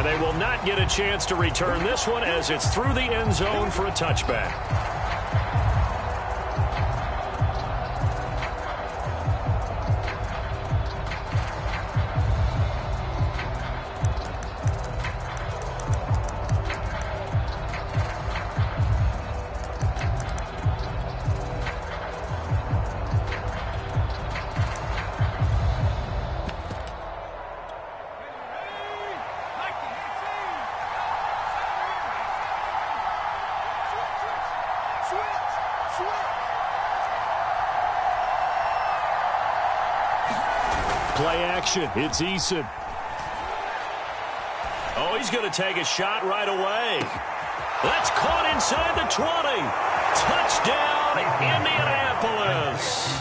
And they will not get a chance to return this one as it's through the end zone for a touchback. Play action. It's Eason. Oh, he's going to take a shot right away. That's caught inside the 20. Touchdown, Indianapolis.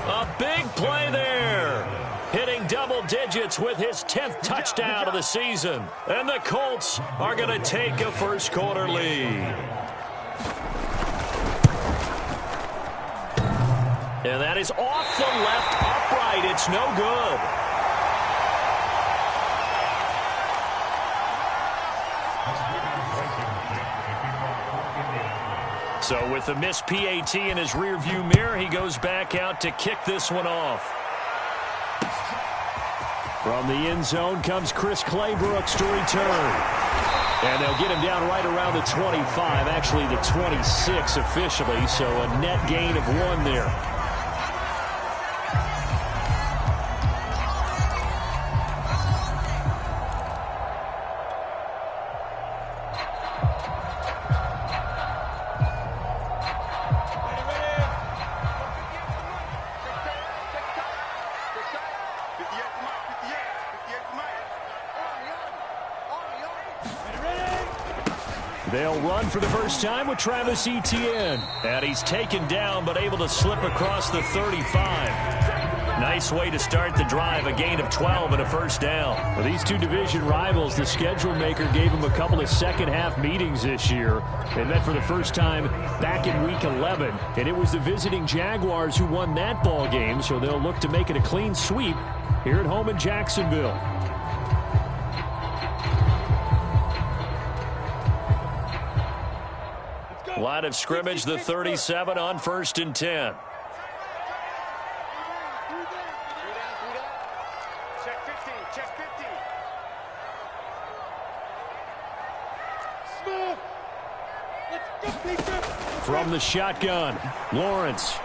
A big play there. Hitting double digits with his 10th touchdown of the season. And the Colts are going to take a first-quarter lead. And that is off the left upright. It's no good. So with the missed PAT in his rearview mirror, he goes back out to kick this one off. From the end zone comes Chris Claybrooks to return. And they'll get him down right around the 25, actually the 26 officially, so a net gain of 1 there. They'll run for the first time with Travis Etienne. And he's taken down but able to slip across the 35. Nice way to start the drive, a gain of 12 and a first down. For these two division rivals, the schedule maker gave them a couple of second-half meetings this year. They met for the first time back in Week 11, and it was the visiting Jaguars who won that ball game, so they'll look to make it a clean sweep here at home in Jacksonville. Line of scrimmage, the 37 on 1st and 10. From the shotgun, Lawrence.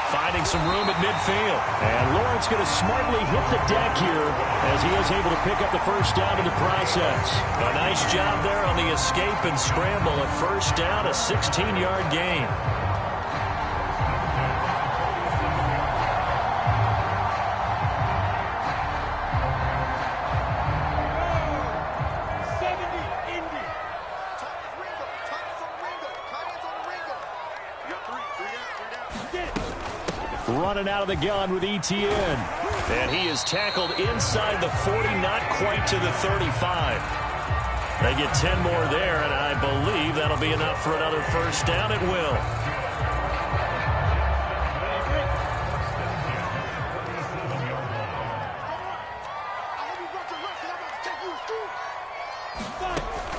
Finding some room at midfield. And Lawrence going to smartly hit the deck here as he is able to pick up the first down in the process. A nice job there on the escape and scramble. A first down, a 16-yard gain. Running out of the gun with Etienne. And he is tackled inside the 40, not quite to the 35. They get 10 more there, and I believe that'll be enough for another first down. It will.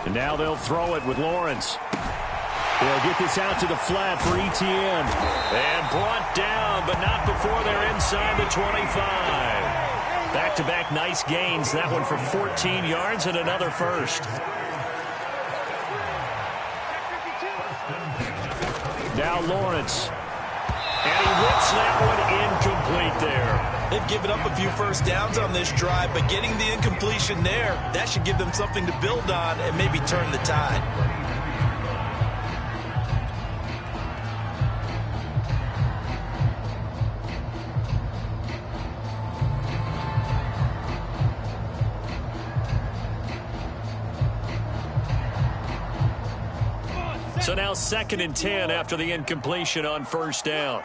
And now they'll throw it with Lawrence. They'll get this out to the flat for Etienne. And brought down, but not before they're inside the 25. Back-to-back nice gains. That one for 14 yards and another first. Now Lawrence. And he whips that one incomplete there. They've given up a few first downs on this drive, but getting the incompletion there, that should give them something to build on and maybe turn the tide. So now 2nd and 10 after the incompletion on first down.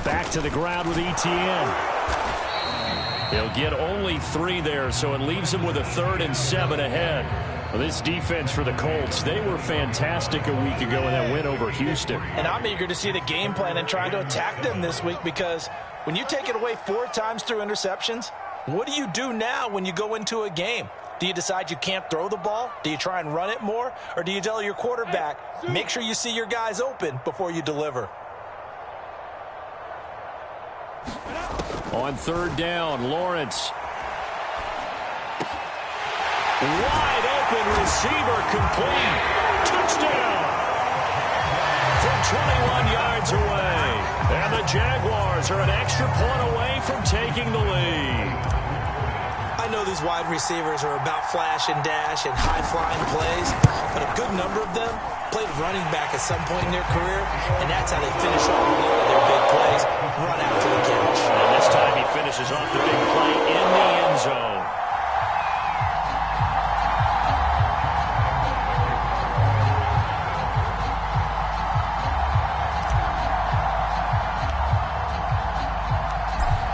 Back to the ground with Etienne. He'll get only 3 there, so it leaves him with a 3rd and 7 ahead. Well, this defense for the Colts, they were fantastic a week ago in that win over Houston. And I'm eager to see the game plan and trying to attack them this week, because when you take it away 4 times through interceptions, what do you do now when you go into a game? Do you decide you can't throw the ball? Do you try and run it more? Or do you tell your quarterback, make sure you see your guys open before you deliver? On 3rd down, Lawrence. Wide open receiver, complete. Touchdown. From 21 yards away. And the Jaguars are an extra point away from taking the lead. I know these wide receivers are about flash and dash and high-flying plays, but a good number of them played running back at some point in their career, and that's how they finish off a lot of their big plays, run after the catch. And this time he finishes off the big play in the end zone.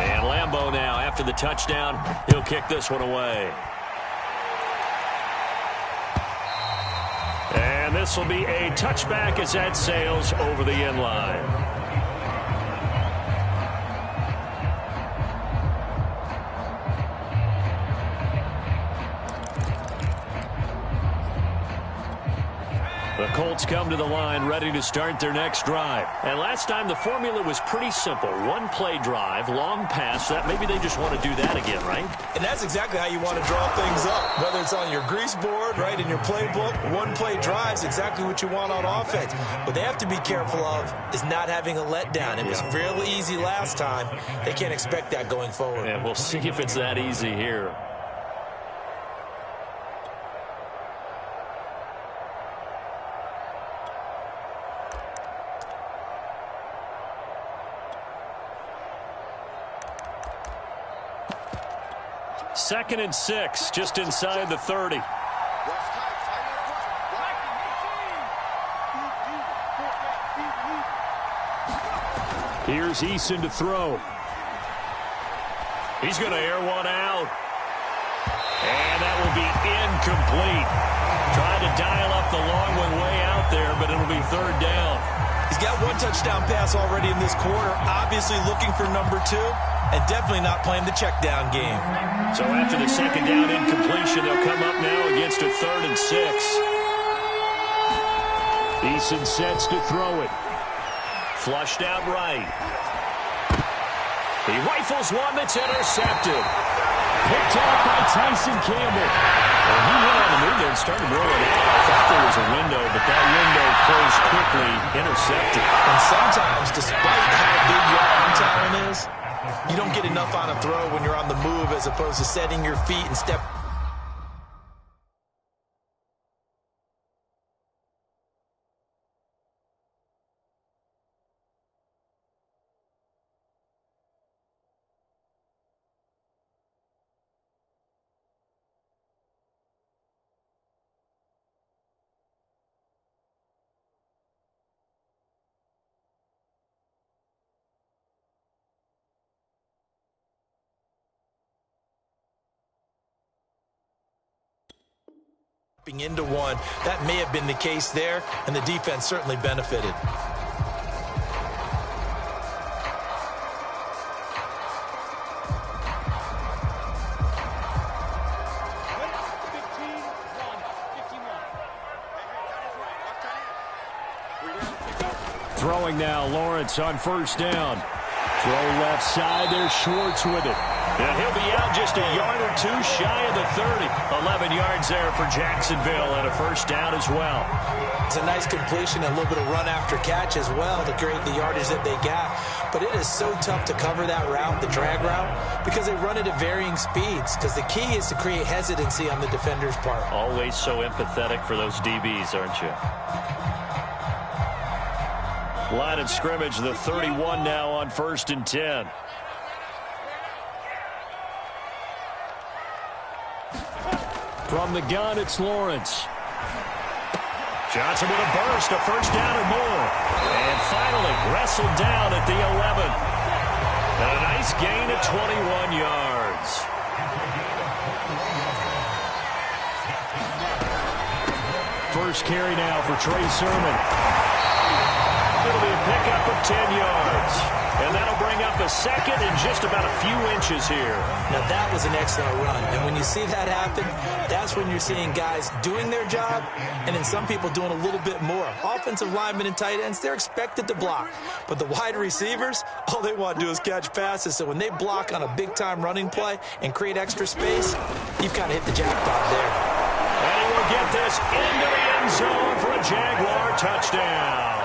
And Lambeau now, after the touchdown, he'll kick this one away. And this will be a touchback as that sails over the end line. The Colts come to the line ready to start their next drive. And last time the formula was pretty simple. 1-play drive, long pass. That maybe they just want to do that again, right? And that's exactly how you want to draw things up. Whether it's on your grease board, right, in your playbook, 1-play drive's exactly what you want on offense. What they have to be careful of is not having a letdown. It was real easy last time. They can't expect that going forward. And we'll see if it's that easy here. Second and 6, just inside the 30. Here's Eason to throw. He's going to air one out. And that will be incomplete. Trying to dial up the long one way out there, but it'll be 3rd down. He's got 1 touchdown pass already in this quarter, obviously looking for number 2, and definitely not playing the check down game. So after the 2nd down incompletion, they'll come up now against a 3rd and 6. Eason sets to throw it. Flushed out right. He rifles one that's intercepted. Picked off by Tyson Campbell. Well, he went on the move there and started rolling out. I thought there was a window, but that window closed quickly, intercepted. And sometimes, despite how big your arm talent is, you don't get enough on a throw when you're on the move as opposed to setting your feet and step. Into one. That may have been the case there, and the defense certainly benefited. Throwing now, Lawrence on 1st down. Throw left side, there's Schwartz with it. And he'll be out just a yard or 2 shy of the 30. 11 yards there for Jacksonville and a 1st down as well. It's a nice completion and a little bit of run after catch as well to create the yardage that they got. But it is so tough to cover that route, the drag route, because they run it at varying speeds. Because the key is to create hesitancy on the defender's part. Always so empathetic for those DBs, aren't you? Line of scrimmage, the 31 now on 1st and 10. From the gun, it's Lawrence. Johnson with a burst, a 1st down or more. And finally wrestled down at the 11. And a nice gain of 21 yards. first carry now for Trey Sermon. It'll be a pickup of 10 yards. And that'll bring up a second and just about a few inches here. Now, that was an excellent run. And when you see that happen, that's when you're seeing guys doing their job and then some people doing a little bit more. Offensive linemen and tight ends, they're expected to block. But the wide receivers, all they want to do is catch passes. So when they block on a big-time running play and create extra space, you've kind of hit the jackpot there. And he will get this into the end zone for a Jaguar touchdown.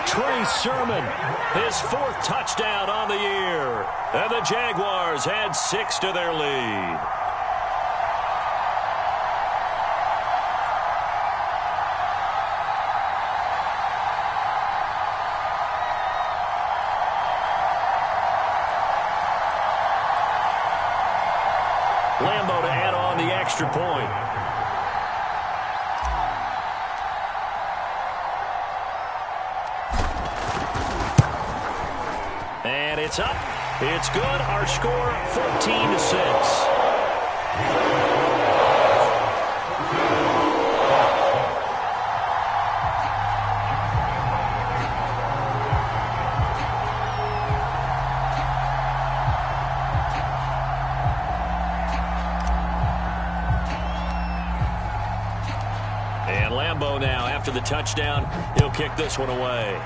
Trey Sermon, his fourth touchdown on the year. And the Jaguars add 6 to their lead. Lambo to add on the extra point. And it's up. It's good. Our score, 14-6. And Lambo now, after the touchdown, he'll kick this one away.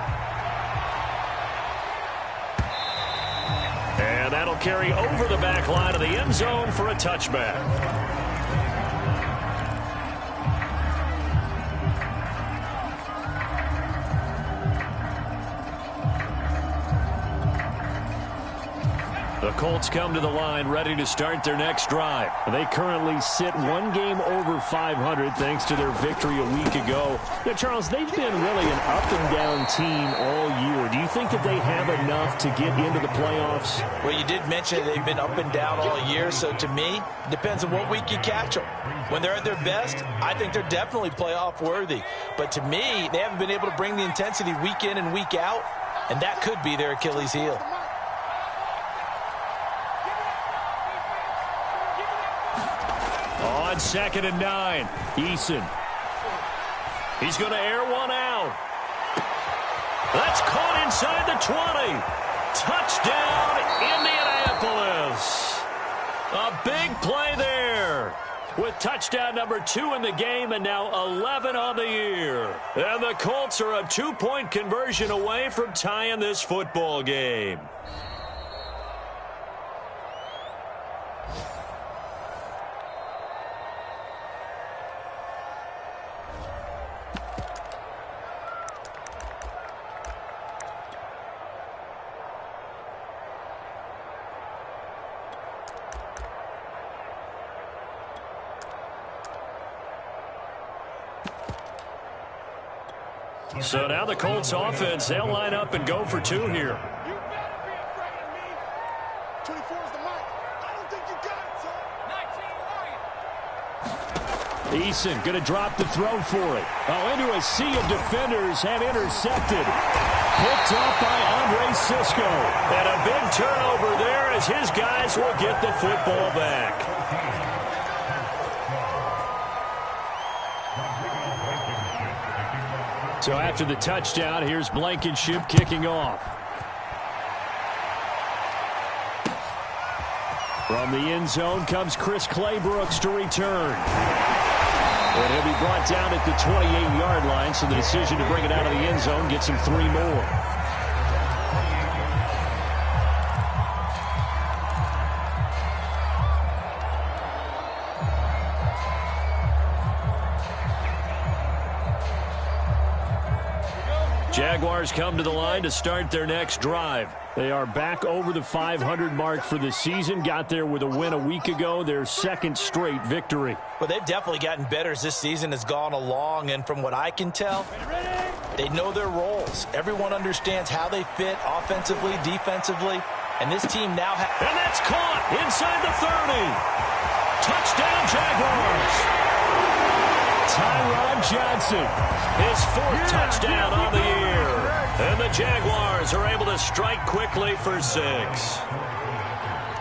And that'll carry over the back line of the end zone for a touchback. The Colts come to the line ready to start their next drive. They currently sit one game over 500 thanks to their victory a week ago. Now, Charles, they've been really an up-and-down team all year. Do you think that they have enough to get into the playoffs? Well, you did mention they've been up and down all year, so to me, it depends on what week you catch them. When they're at their best, I think they're definitely playoff worthy. But to me, they haven't been able to bring the intensity week in and week out, and that could be their Achilles heel. On 2nd and 9, Eason. He's going to air one out. That's caught inside the 20. Touchdown, Indianapolis. A big play there. With touchdown number 2 in the game and now 11 on the year. And the Colts are a 2-point conversion away from tying this football game. So now the Colts offense, they'll line up and go for 2 here. You better be afraid of me. 24 is the mic. I don't think you got it, son. 19 Eason going to drop the throw for it. Oh, into a sea of defenders and intercepted. Picked up by Andre Cisco. And a big turnover there as his guys will get the football back. So after the touchdown, here's Blankenship kicking off. From the end zone comes Chris Claybrooks to return. And he'll be brought down at the 28-yard line, so the decision to bring it out of the end zone gets him 3 more. Jaguars come to the line to start their next drive. They are back over the 500 mark for the season. Got there with a win a week ago, their 2nd straight victory. Well, they've definitely gotten better as this season has gone along, and from what I can tell, they know their roles. Everyone understands how they fit offensively, defensively, and this team now has... And that's caught inside the 30. Touchdown, Jaguars. Tyrod Johnson, his 4th touchdown on the year. And the Jaguars are able to strike quickly for 6.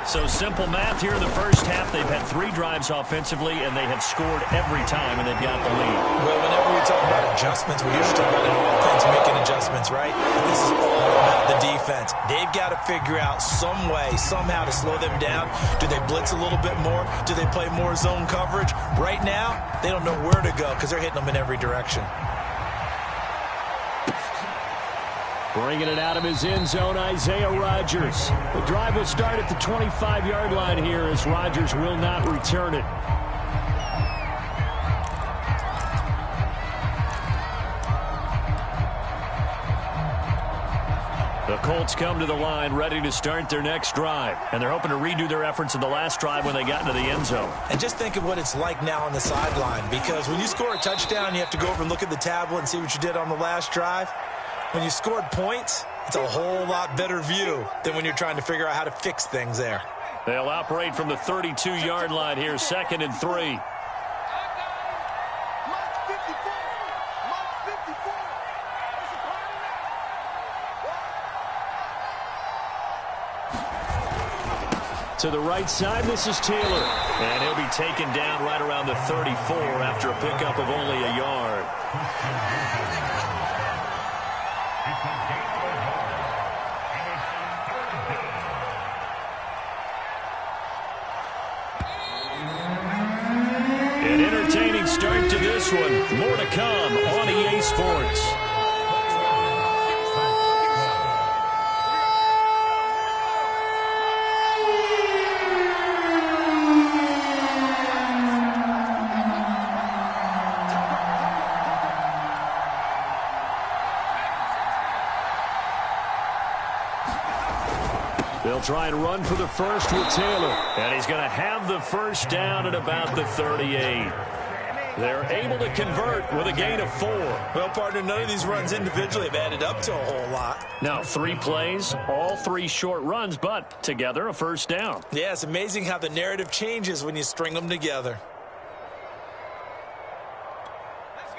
So simple math here in the first half. They've had 3 drives offensively, and they have scored every time, and they've got the lead. Well, whenever we talk about adjustments, we usually talk about an offense making adjustments, right? This is all about the defense. They've got to figure out some way, somehow to slow them down. Do they blitz a little bit more? Do they play more zone coverage? Right now, they don't know where to go because they're hitting them in every direction. Bringing it out of his end zone, Isaiah Rodgers. The drive will start at the 25-yard line here as Rodgers will not return it. The Colts come to the line ready to start their next drive. And they're hoping to redo their efforts in the last drive when they got into the end zone. And just think of what it's like now on the sideline, because when you score a touchdown, you have to go over and look at the tablet and see what you did on the last drive. When you scored points, it's a whole lot better view than when you're trying to figure out how to fix things there. They'll operate from the 32-yard line here, 2nd and 3. To the right side, this is Taylor. And he'll be taken down right around the 34 after a pickup of only a yard. An entertaining start to this one. More to come on EA Sports. They'll try and run for the first with Taylor. And he's going to have the first down at about the 38. They're able to convert with a gain of 4. Well, partner, none of these runs individually have added up to a whole lot. Now, 3 plays, all 3 short runs, but together a first down. Yeah, it's amazing how the narrative changes when you string them together.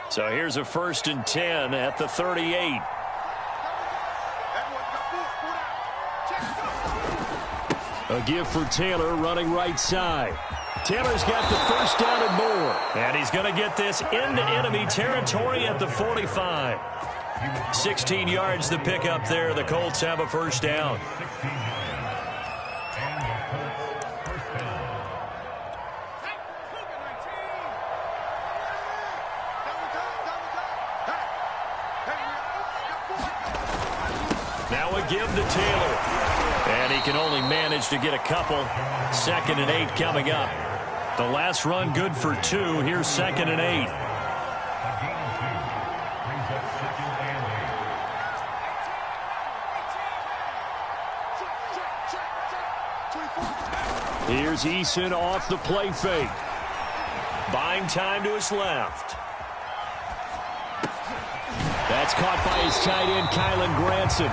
So here's a 1st and 10 at the 38. A give for Taylor running right side. Taylor's got the first down and more. And he's going to get this into enemy territory at the 45. 16 yards the pickup there. The Colts have a first down. Now a give to Taylor. And he can only manage to get a couple. 2nd and 8 coming up. The last run good for 2. Here's 2nd and 8. Here's Eason off the play fake. Buying time to his left. That's caught by his tight end, Kylen Granson.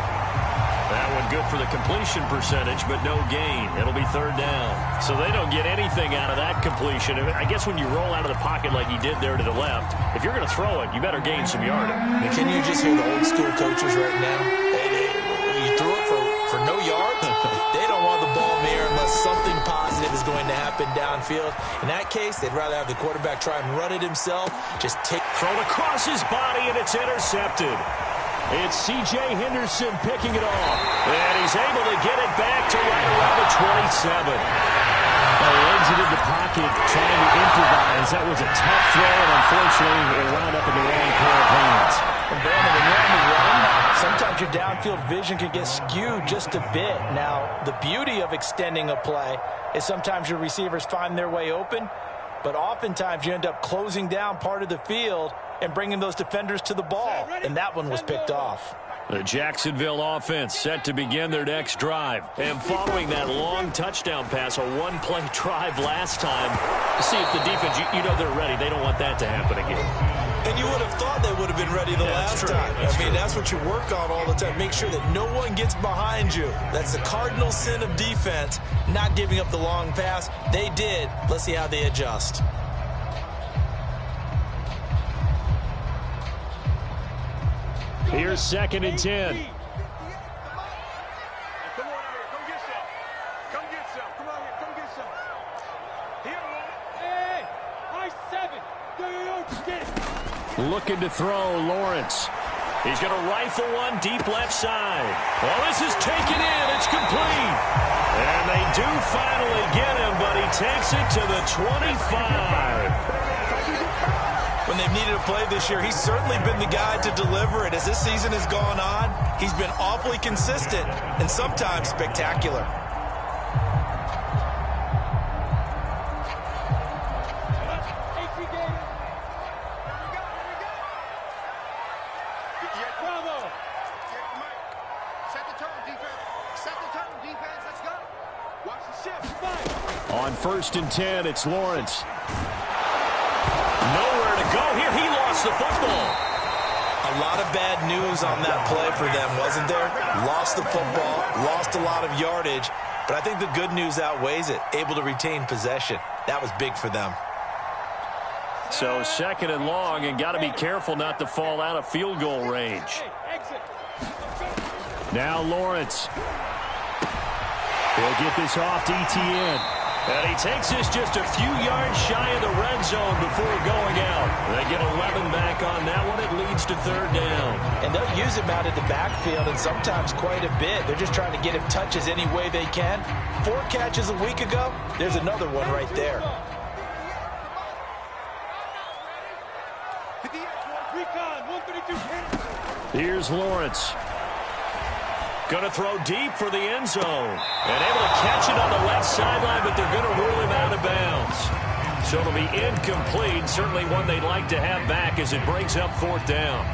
That one good for the completion percentage, but no gain. It'll be 3rd down. So they don't get anything out of that completion. I guess when you roll out of the pocket like he did there to the left, if you're going to throw it, you better gain some yardage. And can you just hear the old school coaches right now? You threw it for no yards? They don't want the ball in the air unless something positive is going to happen downfield. In that case, they'd rather have the quarterback try and run it himself. Just take thrown across his body, and it's intercepted. It's C.J. Henderson picking it off. And he's able to get it back to right around the 27. He exited the pocket trying to improvise. That was a tough throw, and unfortunately, it wound up in the wrong pair of hands. And Brandon, when you're on the run, sometimes your downfield vision can get skewed just a bit. Now, the beauty of extending a play is sometimes your receivers find their way open, but oftentimes you end up closing down part of the field and bringing those defenders to the ball, and that one was picked off. The Jacksonville offense set to begin their next drive. And following that long touchdown pass, a one-play drive last time, to see if the defense, you know they're ready. They don't want that to happen again. And you would have thought they would have been ready the last time. I mean, that's what you work on all the time. Make sure that no one gets behind you. That's the cardinal sin of defense, not giving up the long pass. They did. Let's see how they adjust. Here's 2nd and 10. Come get some. Come on here. Come get some. Here, hey, I-7. Get it. Looking to throw, Lawrence. He's going to rifle one deep left side. Well, this is taken in. It's complete. And they do finally get him, but he takes it to the 25. When they've needed a play this year, he's certainly been the guy to deliver it. As this season has gone on, he's been awfully consistent and sometimes spectacular. On 1st and 10, it's Lawrence. Nowhere to go here. He lost the football. A lot of bad news on that play for them, wasn't there? Lost the football, lost a lot of yardage, but I think the good news outweighs it. Able to retain possession. That was big for them. So 2nd and long, and got to be careful not to fall out of field goal range. Now Lawrence. He'll get this off to Etienne. And he takes this just a few yards shy of the red zone before going out. They get 11 back on that one. It leads to 3rd down. And they'll use him out of the backfield, and sometimes quite a bit. They're just trying to get him touches any way they can. 4 catches a week ago. There's another one right there. Here's Lawrence. Going to throw deep for the end zone. And able to catch it on the left sideline, but they're going to rule him out of bounds. So it'll be incomplete. Certainly one they'd like to have back as it brings up 4th down.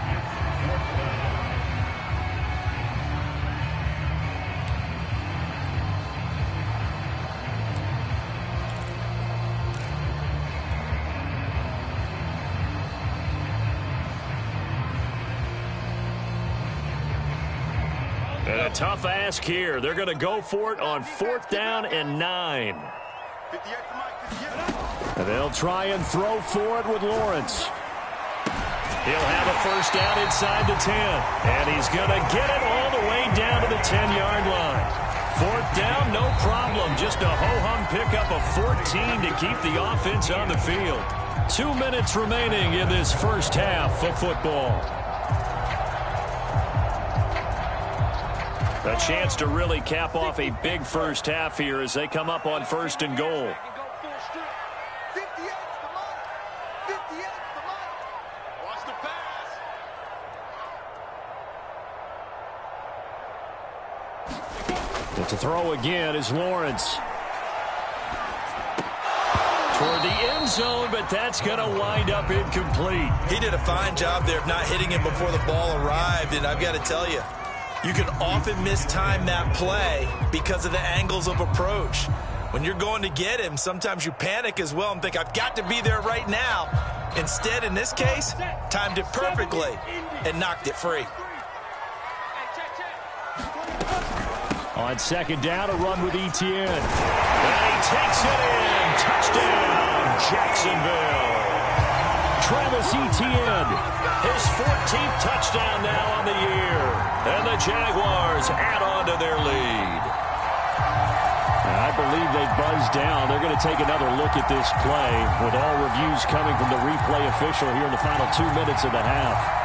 And a tough ask here. They're going to go for it on 4th down and 9. And they'll try and throw for it with Lawrence. He'll have a 1st down inside the 10. And he's going to get it all the way down to the 10-yard line. 4th down, no problem. Just a ho-hum pickup of 14 to keep the offense on the field. 2 minutes remaining in this first half of football. A chance to really cap off a big first half here as they come up on 1st and goal. And to throw again is Lawrence. Toward the end zone, but that's going to wind up incomplete. He did a fine job there of not hitting him before the ball arrived, and I've got to tell you, you can often mistime that play because of the angles of approach. When you're going to get him, sometimes you panic as well and think, I've got to be there right now. Instead, in this case, timed it perfectly and knocked it free. On 2nd down, a run with Etienne. And he takes it in. Touchdown, Jacksonville. Travis Etienne, his 14th touchdown now on the year. And the Jaguars add on to their lead. I believe they buzzed down. They're going to take another look at this play with all reviews coming from the replay official here in the final 2 minutes of the half.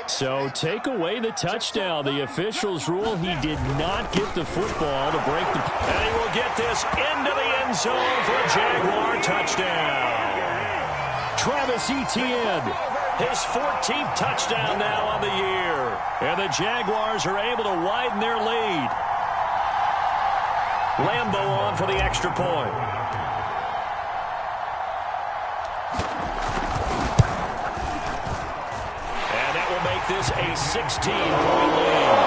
So take away the touchdown. The officials rule he did not get the football to break the... And he will get this into the end zone for a Jaguar touchdown. Travis Etienne, his 14th touchdown now on the year. And the Jaguars are able to widen their lead. Lambeau on for the extra point. Make this a 16-point lead.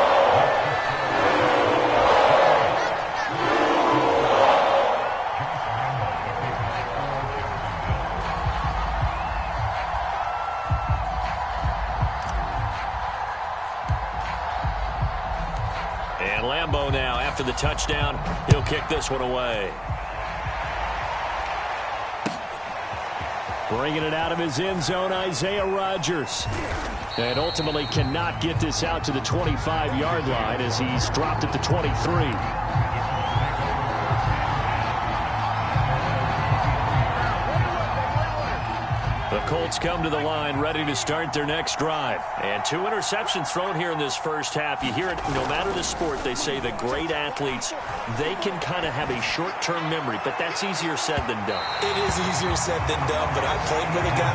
And Lambeau now, after the touchdown, he'll kick this one away. Bringing it out of his end zone, Isaiah Rodgers. And ultimately cannot get this out to the 25-yard line as he's dropped at the 23. The Colts come to the line ready to start their next drive. And 2 interceptions thrown here in this first half. You hear it no matter the sport. They say the great athletes, they can kind of have a short-term memory, but that's easier said than done. It is easier said than done, but I played with a guy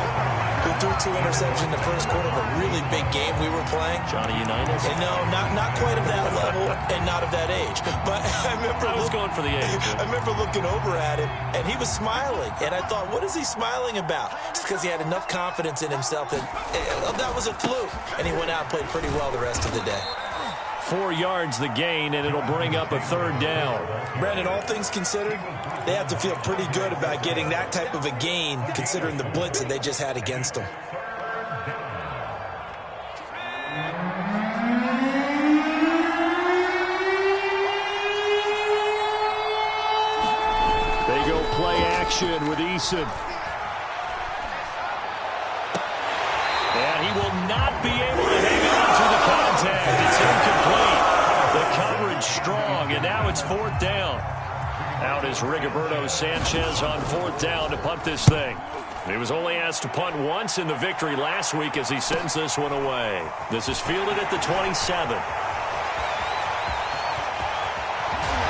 who threw 2 interceptions in the first quarter of a really big game we were playing. Johnny Unitas? And no, not quite of that level and not of that age. But I was going for the age. I remember looking over at him, and he was smiling. And I thought, what is he smiling about? It's because he had enough confidence in himself that was a fluke. And he went out and played pretty well the rest of the day. 4 yards the gain, and it'll bring up a 3rd down. Brandon, all things considered, they have to feel pretty good about getting that type of a gain considering the blitz that they just had against them. They go play action with Eason. And he will not be able to hang on to the contact. It's incomplete. The coverage strong, and now it's 4th down. Out is Rigoberto Sanchez on 4th down to punt this thing. He was only asked to punt once in the victory last week as he sends this one away. This is fielded at the 27.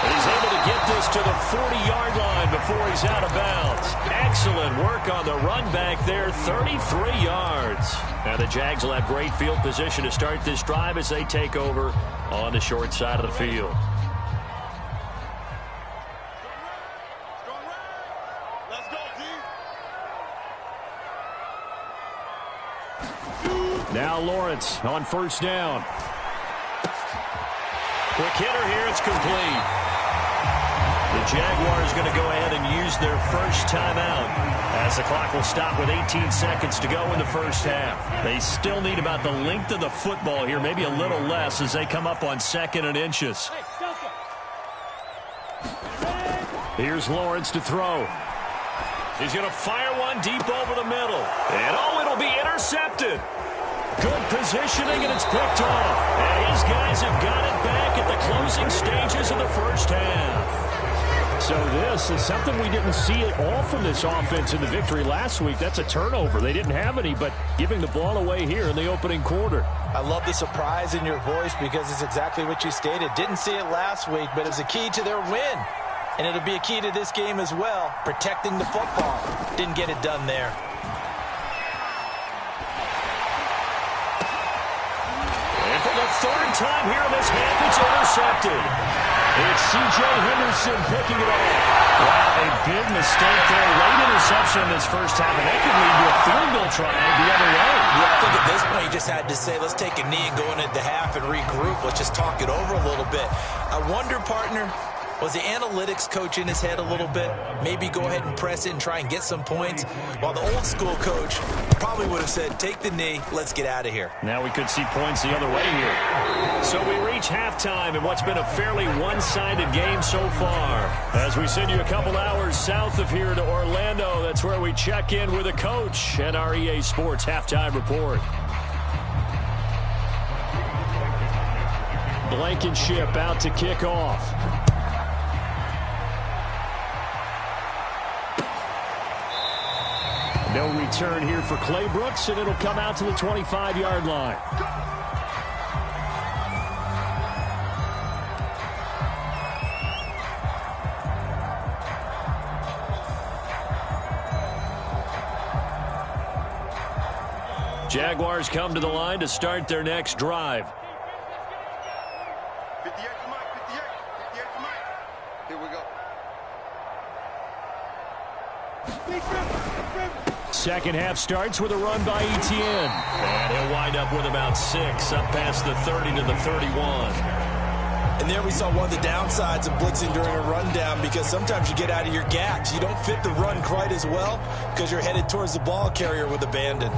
He's able to get this to the 40-yard line before he's out of bounds. Excellent work on the run back there, 33 yards. Now the Jags will have great field position to start this drive as they take over on the short side of the field. Now Lawrence on 1st down. Quick hitter here, it's complete. The Jaguars going to go ahead and use their first timeout as the clock will stop with 18 seconds to go in the first half. They still need about the length of the football here, maybe a little less as they come up on 2nd and inches. Here's Lawrence to throw. He's going to fire one deep over the middle. And it'll be intercepted. Good positioning, and it's picked off. And his guys have got it back at the closing stages of the first half. So this is something we didn't see at all from this offense in the victory last week. That's a turnover. They didn't have any, but giving the ball away here in the opening quarter. I love the surprise in your voice because it's exactly what you stated. Didn't see it last week, but it's a key to their win. And it'll be a key to this game as well, protecting the football. Didn't get it done there. And for the 3rd time here in this half, it's intercepted. It's C.J. Henderson picking it off. Wow, a big mistake there. Late interception in this first half, and that could lead to a field goal try the other way. Yeah, I think at this point you just had to say, let's take a knee and go into the half and regroup. Let's just talk it over a little bit. I wonder, partner, was the analytics coach in his head a little bit? Maybe go ahead and press it and try and get some points. While the old school coach probably would have said, take the knee, let's get out of here. Now we could see points the other way here. So we reach halftime in what's been a fairly one-sided game so far. As we send you a couple hours south of here to Orlando, that's where we check in with a coach at our EA Sports Halftime Report. Blankenship out to kick off. No return here for Clay Brooks, and it'll come out to the 25-yard line. Jaguars come to the line to start their next drive. 58 to Mike, 58 to Mike. Here we go. Second half starts with a run by Etienne. And he'll wind up with about 6, up past the 30 to the 31. And there we saw one of the downsides of blitzing during a rundown, because sometimes you get out of your gaps. You don't fit the run quite as well because you're headed towards the ball carrier with abandon.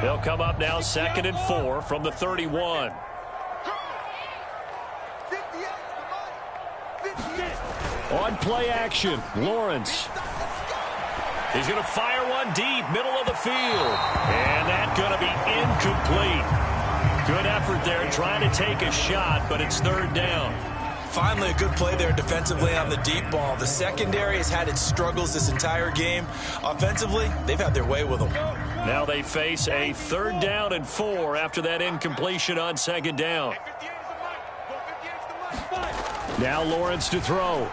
They'll come up now 2nd and 4 from the 31. On play action, Lawrence. He's going to fire one deep, middle of the field. And that's going to be incomplete. Good effort there trying to take a shot, but it's third down. Finally, a good play there defensively on the deep ball. The secondary has had its struggles this entire game. Offensively, they've had their way with them. Now they face a 3rd down and 4 after that incompletion on 2nd down. Now Lawrence to throw.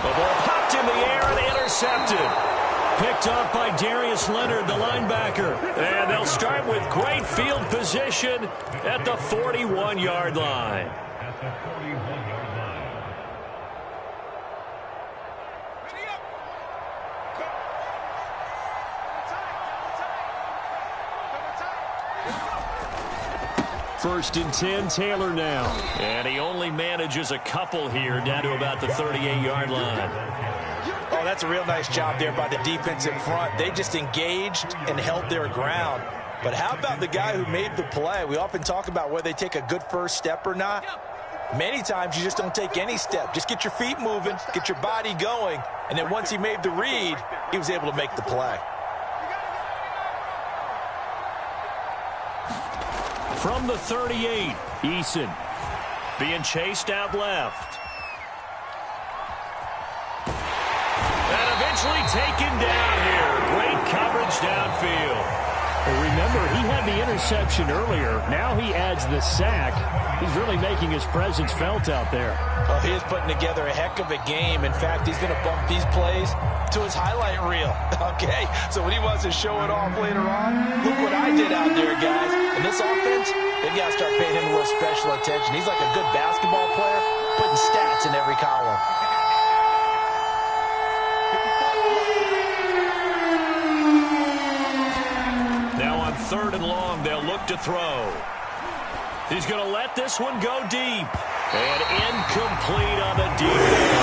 The ball popped in the air and intercepted. Picked up by Darius Leonard, the linebacker. And they'll start with great field position at the 41-yard line. First and 10, Taylor now. And he only manages a couple here down to about the 38-yard line. Oh, that's a real nice job there by the defensive front. They just engaged and held their ground. But how about the guy who made the play? We often talk about whether they take a good first step or not. Many times you just don't take any step. Just get your feet moving, get your body going, and then once he made the read, he was able to make the play. From the 38, Eason being chased out left. And eventually taken down here. Great coverage downfield. Well, remember, he had the interception earlier. Now he adds the sack. He's really making his presence felt out there. Well, he is putting together a heck of a game. In fact, he's going to bump these plays to his highlight reel. Okay, so when he wants to show it off later on, look what I did out there, guys. In this offense, they've got to start paying him a little special attention. He's like a good basketball player, putting stats in every column. Now on 3rd and long, they'll look to throw. He's going to let this one go deep. And incomplete on the deep end.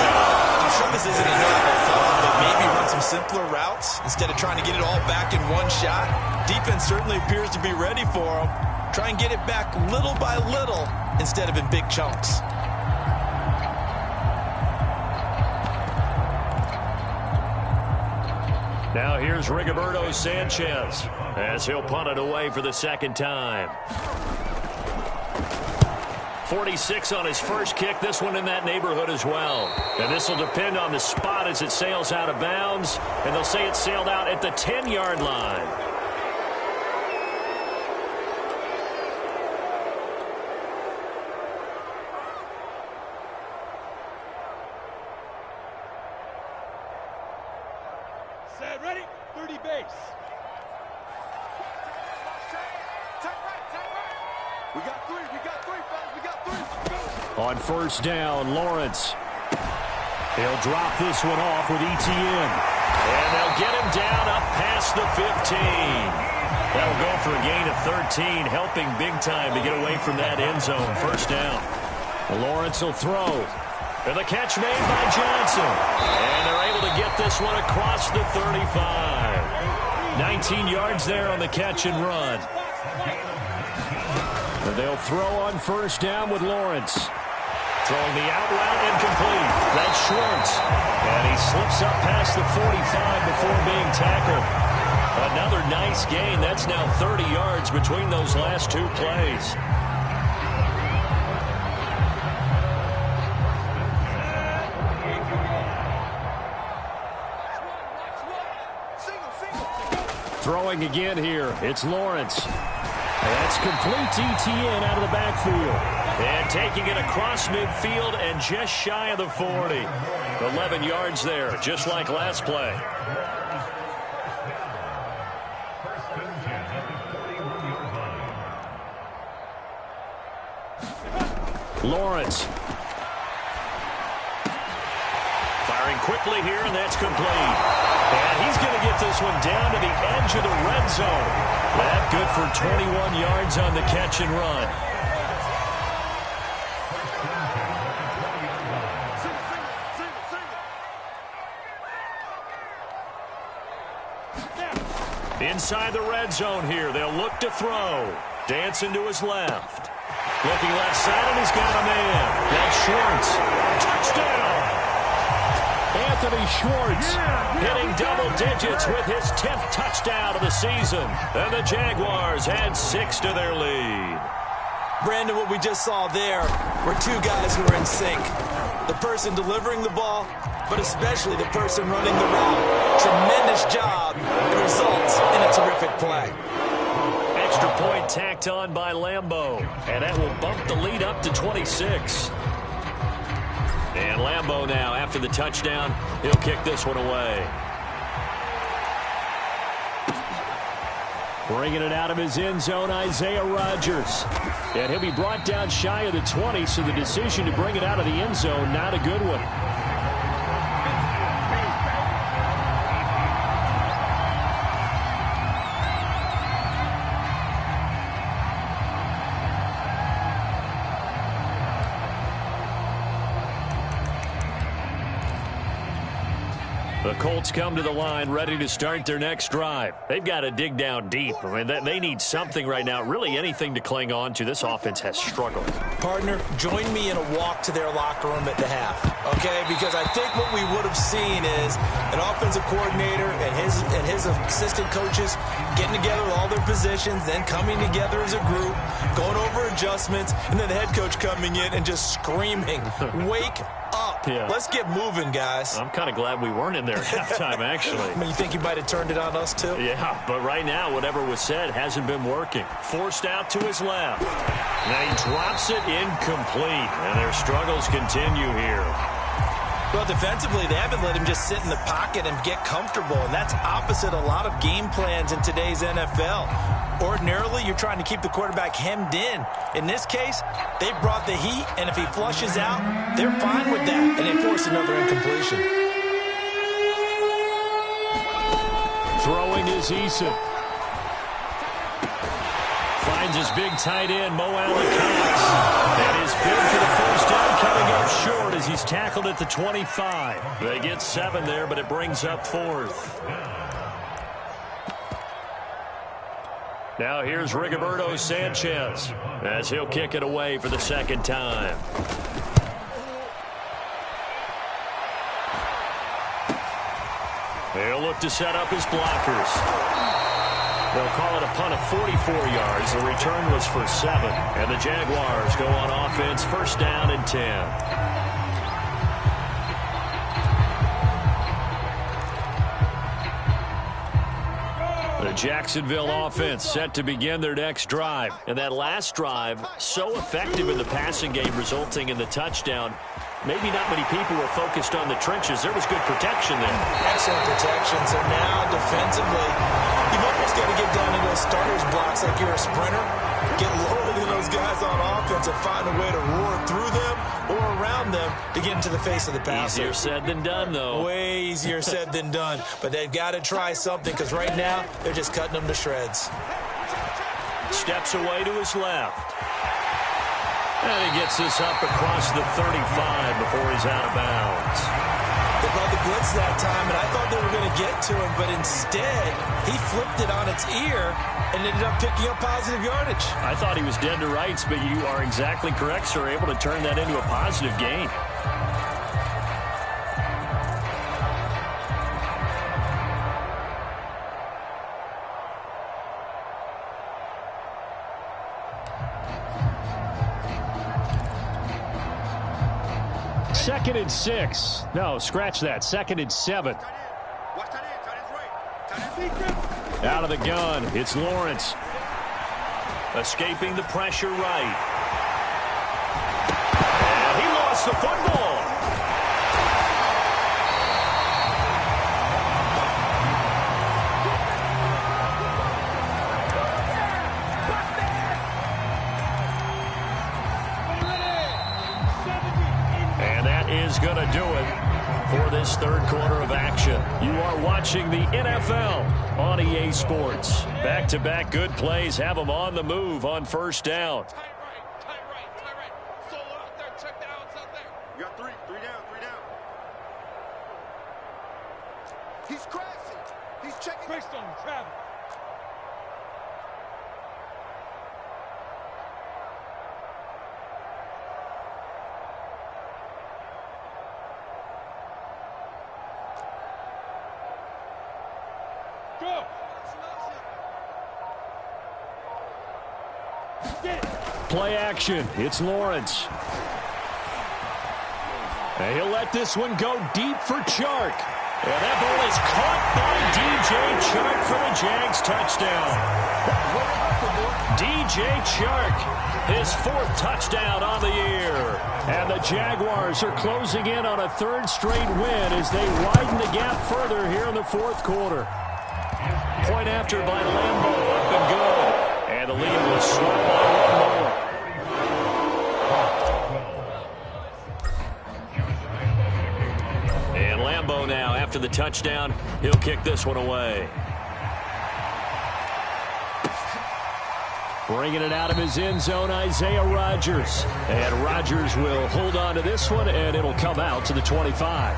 I'm sure this isn't a helpful thought, but maybe run some simpler routes instead of trying to get it all back in one shot. Defense certainly appears to be ready for him. Try and get it back little by little instead of in big chunks. Now here's Rigoberto Sanchez as he'll punt it away for the 2nd time. 46 on his first kick. This one in that neighborhood as well. And this will depend on the spot as it sails out of bounds. And they'll say it sailed out at the 10-yard line. Set, ready? 30 base. We got three, fellas. We got three. On 1st down, Lawrence. He'll drop this one off with Etienne. And they'll get him down up past the 15. That'll go for a gain of 13, helping big time to get away from that end zone. 1st down. Lawrence will throw. And the catch made by Johnson. And they're able to get this one across the 35. 19 yards there on the catch and run. And they'll throw on 1st down with Lawrence. Throwing the out route incomplete. That's Schwartz. And he slips up past the 45 before being tackled. Another nice gain. That's now 30 yards between those last 2 plays. Throwing again here. It's Lawrence. That's complete to Etienne out of the backfield. And taking it across midfield and just shy of the 40. 11 yards there, just like last play. Lawrence. Firing quickly here, and that's complete. And he's going to get this one down to the edge of the red zone. That good for 21 yards on the catch and run. Inside the red zone here, they'll look to throw. Dancing to his left. Looking left side, and he's got a man. That's Schwartz. Touchdown! Anthony Schwartz hitting double digits with his 10th touchdown of the season. And the Jaguars add 6 to their lead. Brandon, what we just saw there were two guys who were in sync. The person delivering the ball, but especially the person running the route. Tremendous job. It results in a terrific play. Extra point tacked on by Lambeau. And that will bump the lead up to 26. And Lambeau now, after the touchdown, he'll kick this one away. Bringing it out of his end zone, Isaiah Rodgers. And he'll be brought down shy of the 20, so the decision to bring it out of the end zone, not a good one. The Colts come to the line ready to start their next drive. They've got to dig down deep. I mean, they need something right now, really anything to cling on to. This offense has struggled. Partner, join me in a walk to their locker room at the half, okay? Because I think what we would have seen is an offensive coordinator and his assistant coaches getting together with all their positions, then coming together as a group, going over adjustments, and then the head coach coming in and just screaming, wake up. Yeah. Let's get moving, guys. I'm kind of glad we weren't in there at halftime, actually. I mean, you think you might have turned it on us, too? Yeah, but right now, whatever was said hasn't been working. Forced out to his left. Now he drops it incomplete, and their struggles continue here. Well, defensively, they haven't let him just sit in the pocket and get comfortable, and that's opposite a lot of game plans in today's NFL. Ordinarily, you're trying to keep the quarterback hemmed in. In this case, they brought the heat, and if he flushes out, they're fine with that, and they force another incompletion. Throwing is Eason. Finds his big tight end, Mo Alley-Cox. And his bid for the first down coming up short as he's tackled at the 25. They get 7 there, but it brings up 4th. Now here's Rigoberto Sanchez as he'll kick it away for the second time. They'll look to set up his blockers. They'll call it a punt of 44 yards. The return was for 7. And the Jaguars go on offense, first down and 10. The Jacksonville offense set to begin their next drive. And that last drive, so effective in the passing game, resulting in the touchdown. Maybe not many people were focused on the trenches. There was good protection there. Excellent protection. So now, defensively, you've almost got to get down into those starters blocks like you're a sprinter. Get lower than those guys on offense and find a way to roar through them or around them to get into the face of the passer. Easier said than done, though. Way easier said than done. But they've got to try something because right now they're just cutting them to shreds. Steps away to his left. And he gets this up across the 35 before he's out of bounds. They brought the blitz that time, and I thought they were going to get to him, but instead, he flipped it on its ear and ended up picking up positive yardage. I thought he was dead to rights, but you are exactly correct, sir. Able to turn that into a positive gain. Second and 6. No, scratch that. Second and 7. Out of the gun, it's Lawrence. Escaping the pressure right. And he lost the football. Is going to do it for this third quarter of action. You are watching the NFL on EA Sports. Back-to-back good plays have them on the move on first down. Tight right. Solo out there, check the outs out there. You got three down. He's crashing. He's checking. Greystone, travel. Go. Play action. It's Lawrence. And he'll let this one go deep for Chark. And that ball is caught by DJ Chark for the Jags touchdown. DJ Chark, his 4th touchdown on the year. And the Jaguars are closing in on a 3rd straight win as they widen the gap further here in the 4th quarter. Point after by Lambo, up and good. And the lead was swept by 1 more. And Lambo now, after the touchdown, he'll kick this one away. Bringing it out of his end zone, Isaiah Rodgers. And Rodgers will hold on to this one, and it'll come out to the 25.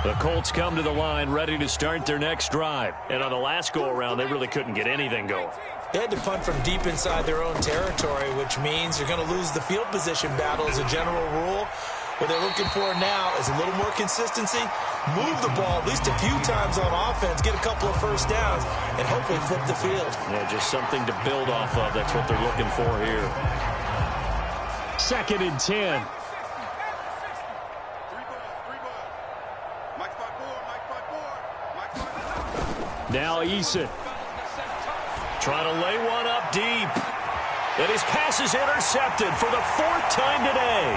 The Colts come to the line ready to start their next drive. And on the last go-around, they really couldn't get anything going. They had to punt from deep inside their own territory, which means you're going to lose the field position battle as a general rule. What they're looking for now is a little more consistency, move the ball at least a few times on offense, get a couple of first downs, and hopefully flip the field. Yeah, just something to build off of. That's what they're looking for here. 2nd and 10. Now Eason. Trying to lay one up deep. And his pass is intercepted for the 4th time today.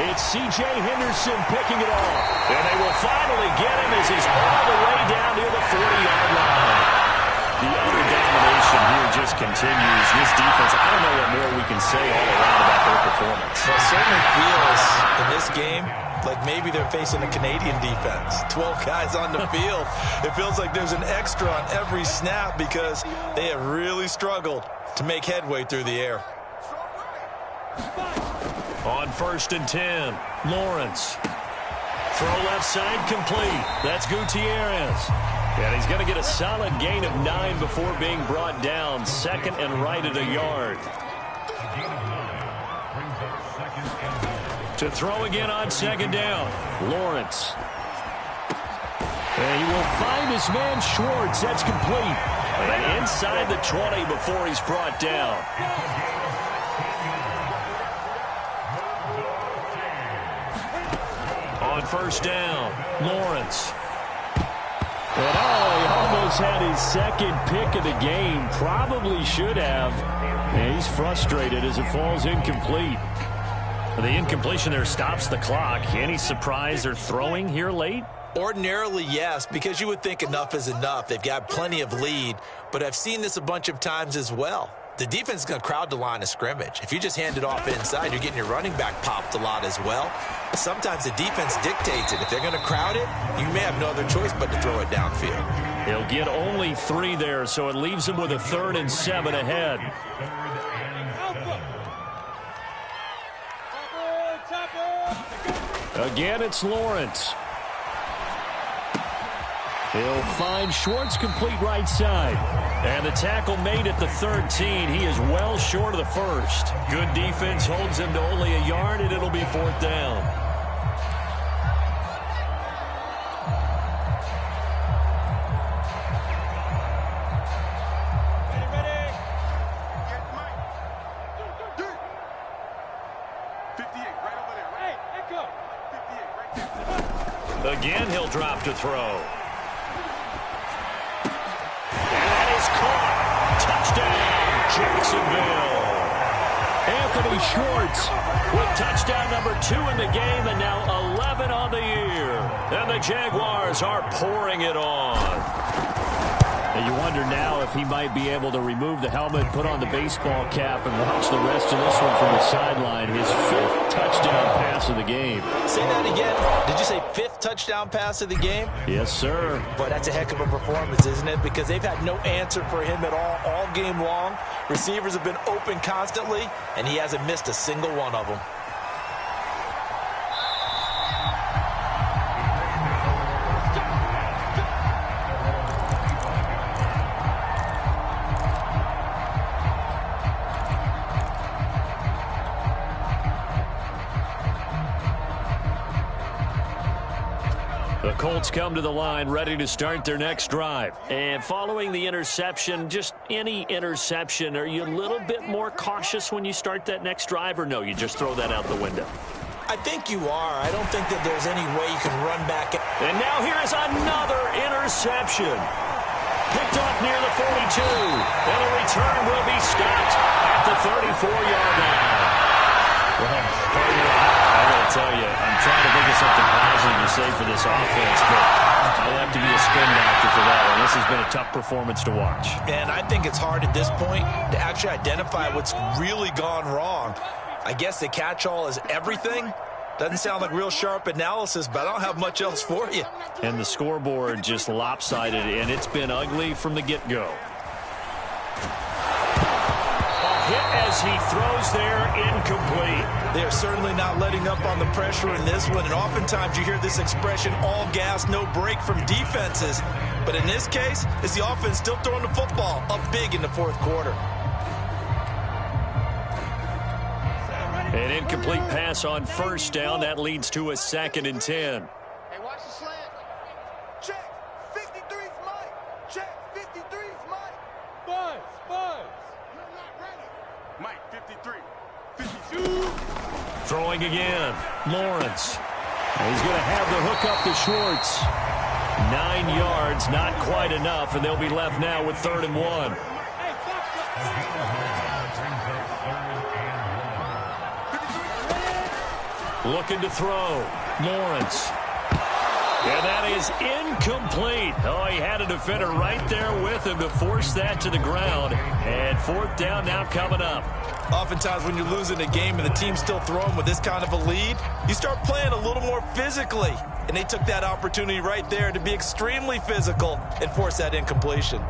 It's C.J. Henderson picking it off. And they will finally get him as he's all the way down near the 40-yard line. The utter domination here just continues. This defense, I don't know what more we can say all around about their performance. Well, it certainly feels in this game like maybe they're facing a Canadian defense. 12 guys on the field. It feels like there's an extra on every snap because they have really struggled to make headway through the air. On 1st and 10, Lawrence. Throw left side complete. That's Gutierrez. And he's going to get a solid gain of 9 before being brought down. 2nd and right at a yard. To throw again on 2nd down, Lawrence. And he will find his man Schwartz. That's complete. And inside the 20 before he's brought down. On 1st down, Lawrence. And he almost had his 2nd pick of the game. Probably should have. And he's frustrated as it falls incomplete. The incompletion there stops the clock. Any surprise they're throwing here late? Ordinarily, yes, because you would think enough is enough. They've got plenty of lead, but I've seen this a bunch of times as well. The defense is going to crowd the line of scrimmage. If you just hand it off inside, you're getting your running back popped a lot as well. Sometimes the defense dictates it. If they're going to crowd it, you may have no other choice but to throw it downfield. He'll get only 3 there, so it leaves him with a 3rd and 7 ahead. Again, it's Lawrence. He'll find Schwartz complete right side. And the tackle made at the 13. He is well short of the 1st. Good defense holds him to only a yard, and it'll be 4th down. Ready? 58, right over there. Hey, Echo. 58, right there. Again, he'll drop to throw. And that is caught. Touchdown, Jacksonville. Anthony Schwartz with touchdown number 2 in the game, and now 11 on the year. And the Jaguars are pouring it on. And you wonder now if he might be able to remove the helmet, put on the baseball cap, and watch the rest of this one from the sideline. His 5th touchdown pass of the game. Say that again. Did you say 5th touchdown pass of the game? Yes, sir. Boy, that's a heck of a performance, isn't it? Because they've had no answer for him at all game long. Receivers have been open constantly, and he hasn't missed a single one of them. The Colts come to the line ready to start their next drive. And following the interception, just any interception, are you a little bit more cautious when you start that next drive, or no, you just throw that out the window? I think you are. I don't think that there's any way you can run back. And now here is another interception. Picked off near the 42. And a return will be stopped at the 34-yard line. Well, partner, I got to tell you, I'm trying to think of something positive to say for this offense, but I'll have to be a spin doctor for that one. This has been a tough performance to watch. And I think it's hard at this point to actually identify what's really gone wrong. I guess the catch-all is everything. Doesn't sound like real sharp analysis, but I don't have much else for you. And the scoreboard just lopsided, and it's been ugly from the get-go. A hit as he throws there, incomplete. They are certainly not letting up on the pressure in this one, and oftentimes you hear this expression, all gas, no break from defenses. But in this case, it's the offense still throwing the football up big in the fourth quarter. An incomplete pass on first down. That leads to a 2nd and 10. Hey, watch the slant. Check. 53's Mike. Check. 53's Mike. Buzz. You're not ready. Mike, 53. 52. Throwing again. Lawrence. He's going to have the hook up to Schwartz. 9 yards, not quite enough, and they'll be left now with 3rd and 1. Looking to throw. Lawrence. And that is incomplete. Oh, he had a defender right there with him to force that to the ground. And 4th down now coming up. Oftentimes when you're losing a game and the team's still throwing with this kind of a lead, you start playing a little more physically. And they took that opportunity right there to be extremely physical and force that incompletion.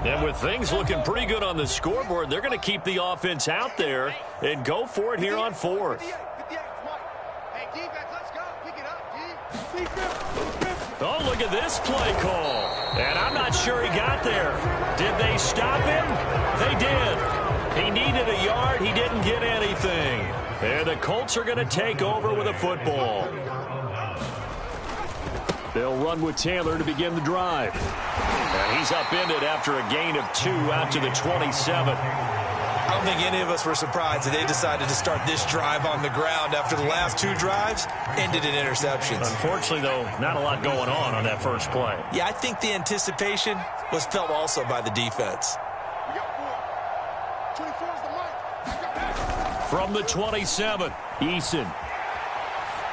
And with things looking pretty good on the scoreboard, they're going to keep the offense out there and go for it here on 4th. 58's Mike. Hey, defense, let's go. Pick it up, D. Oh, look at this play call. And I'm not sure he got there. Did they stop him? They did. He needed a yard. He didn't get anything. And the Colts are going to take over with a football. They'll run with Taylor to begin the drive. And he's upended after a gain of 2 out to the 27. I don't think any of us were surprised that they decided to start this drive on the ground after the last 2 drives ended in interceptions. Unfortunately, though, not a lot going on that first play. Yeah, I think the anticipation was felt also by the defense. We got 4. 24's the Mike. From the 27, Eason.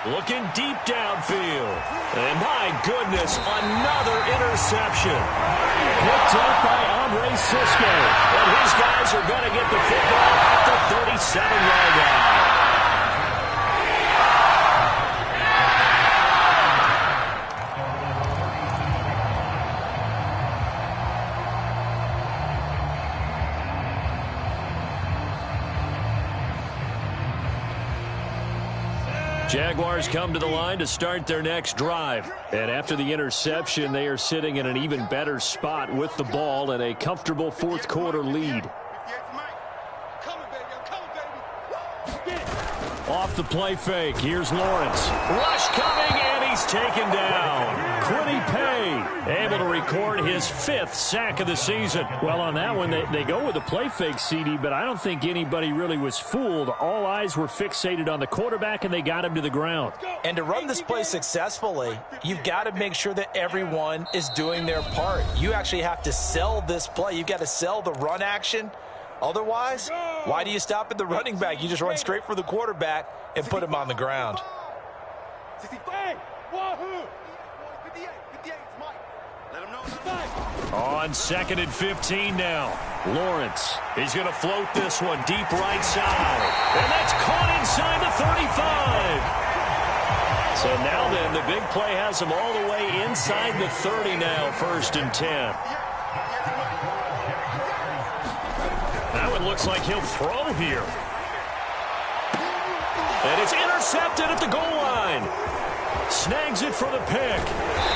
Looking deep downfield. And my goodness, another interception. Picked up by Andre Cisco. And his guys are going to get the football at the 37-yard line. Jaguars come to the line to start their next drive. And after the interception, they are sitting in an even better spot with the ball and a comfortable fourth quarter lead. 58's Mike. Coming, baby. I'm coming, baby. Off the play fake, here's Lawrence. Rush coming, and he's taken down. Quiddy Pay able to record his 5th sack of the season. Well, on that one, they go with a play fake, CD, but I don't think anybody really was fooled. All eyes were fixated on the quarterback, and they got him to the ground. And to run this play successfully, you've got to make sure that everyone is doing their part. You actually have to sell this play. You've got to sell the run action. Otherwise, why do you stop at the running back? You just run straight for the quarterback and put him on the ground. 65. Wahoo. 58's Mike. Let him know. On 2nd and 15 now. Lawrence, he's going to float this one deep right side. And that's caught inside the 35. So now then, the big play has him all the way inside the 30 now, 1st and 10. That one looks like he'll throw here. And it's intercepted at the goal line. Snags it for the pick.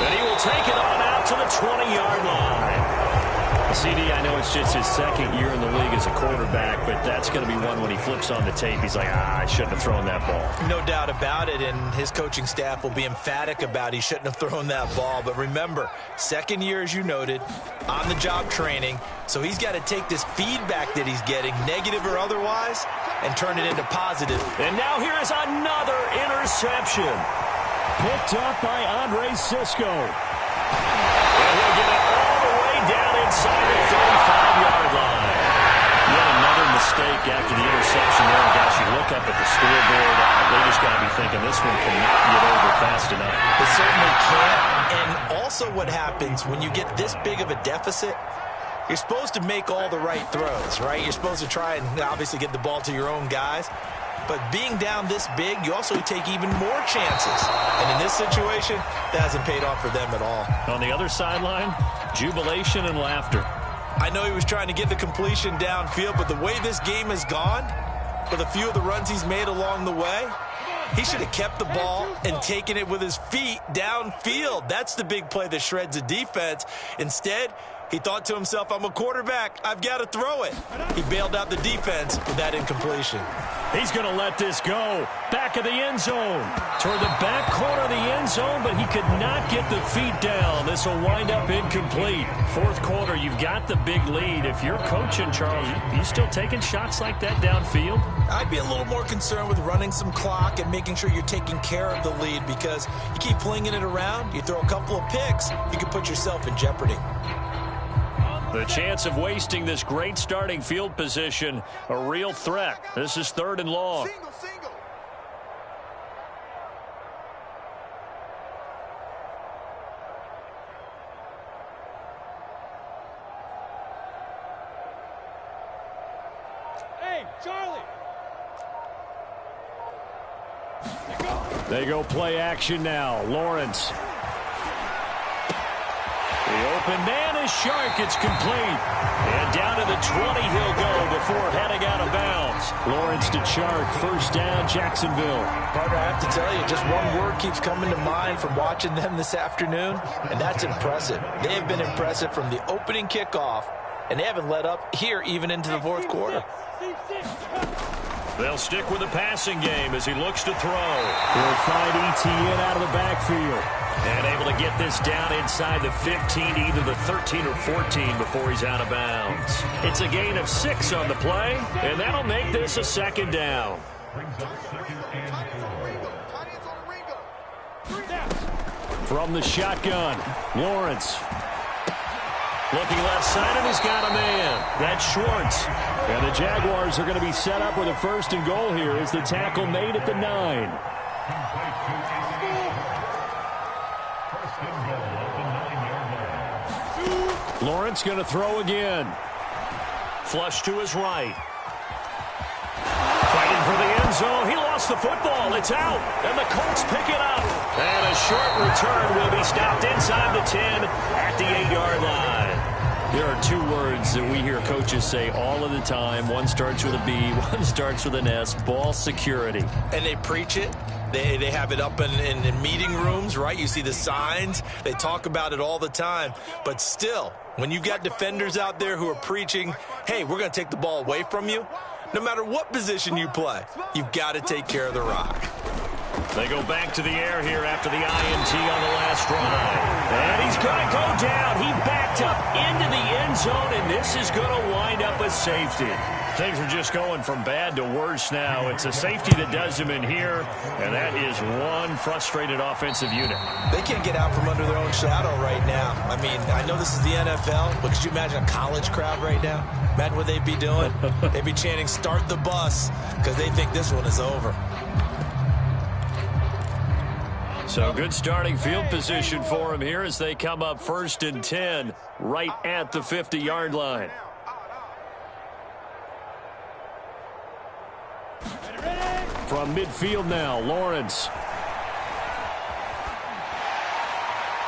And he will take it on out to the 20-yard line. CD, I know it's just his second year in the league as a quarterback, but that's going to be one when he flips on the tape, he's like, I shouldn't have thrown that ball. No doubt about it, and his coaching staff will be emphatic about he shouldn't have thrown that ball. But remember, second year, as you noted, on-the-job training, so he's got to take this feedback that he's getting, negative or otherwise, and turn it into positive. And now here is another interception. Picked up by Andre Cisco. And he'll get it all the way down inside the 35-yard line. Yet another mistake after the interception there. And gosh, you look up at the scoreboard, they just got to be thinking this one cannot get over fast enough. It certainly can't. And also what happens when you get this big of a deficit, you're supposed to make all the right throws, right? You're supposed to try and obviously get the ball to your own guys. But being down this big, you also take even more chances. And in this situation, that hasn't paid off for them at all. On the other sideline, jubilation and laughter. I know he was trying to get the completion downfield, but the way this game has gone, with a few of the runs he's made along the way, he should have kept the ball and taken it with his feet downfield. That's the big play that shreds a defense. Instead, he thought to himself, I'm a quarterback, I've got to throw it. He bailed out the defense with that incompletion. He's going to let this go. Back of the end zone. Toward the back corner of the end zone, but he could not get the feet down. This will wind up incomplete. Fourth quarter, you've got the big lead. If you're coaching, Charles, you still taking shots like that downfield? I'd be a little more concerned with running some clock and making sure you're taking care of the lead, because you keep flinging it around, you throw a couple of picks, you can put yourself in jeopardy. The chance of wasting this great starting field position, a real threat. This is 3rd and long. Single, single. Hey, Charlie. They go play action now. Lawrence. The open man is Shark. It's complete. And down to the 20 he'll go before heading out of bounds. Lawrence to Shark. First down, Jacksonville. Partner, I have to tell you, just one word keeps coming to mind from watching them this afternoon, and that's impressive. They have been impressive from the opening kickoff, and they haven't let up here even into the fourth quarter. They'll stick with the passing game as he looks to throw. He'll find Etienne out of the backfield. And able to get this down inside the 15, either the 13 or 14 before he's out of bounds. It's a gain of 6 on the play, and that'll make this a 2nd down. From the shotgun, Lawrence. Looking left side, and he's got a man. That's Schwartz. And the Jaguars are going to be set up with a 1st and goal here as the tackle made at the 9. Lawrence going to throw again. Flush to his right. Fighting for the end zone. He lost the football. It's out. And the Colts pick it up. And a short return will be stopped inside the 10 at the 8-yard line. There are 2 words that we hear coaches say all of the time. One starts with a B, one starts with an S. Ball security. And they preach it. They have it up in meeting rooms, right? You see the signs. They talk about it all the time. But still, when you've got defenders out there who are preaching, hey, we're going to take the ball away from you, no matter what position you play, you've got to take care of the rock. They go back to the air here after the INT on the last drive. And he's going to go down. He backed up into the end zone, and this is going to wind up a safety. Things are just going from bad to worse now. It's a safety that does him in here, and that is one frustrated offensive unit. They can't get out from under their own shadow right now. I mean, I know this is the NFL, but could you imagine a college crowd right now? Imagine what they'd be doing. They'd be chanting, "Start the bus," because they think this one is over. So good starting field position for him here as they come up 1st and 10 right at the 50-yard line. From midfield now, Lawrence.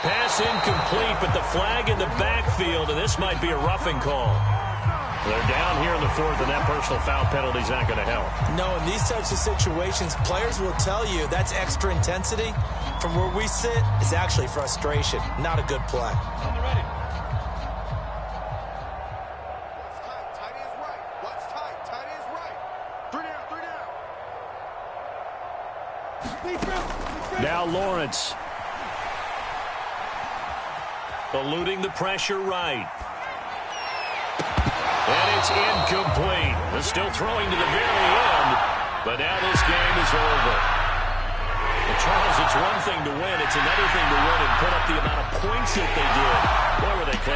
Pass incomplete, but the flag in the backfield, and this might be a roughing call. They're down here in the 4th, and that personal foul penalty is not going to help. No, in these types of situations, players will tell you that's extra intensity. From where we sit, it's actually frustration, not a good play. Now Lawrence. Eluding the pressure right. And it's incomplete. They're still throwing to the very end, but now this game is over. Well, Charles, it's one thing to win. It's another thing to win and put up the amount of points that they did. Boy, were they clicking.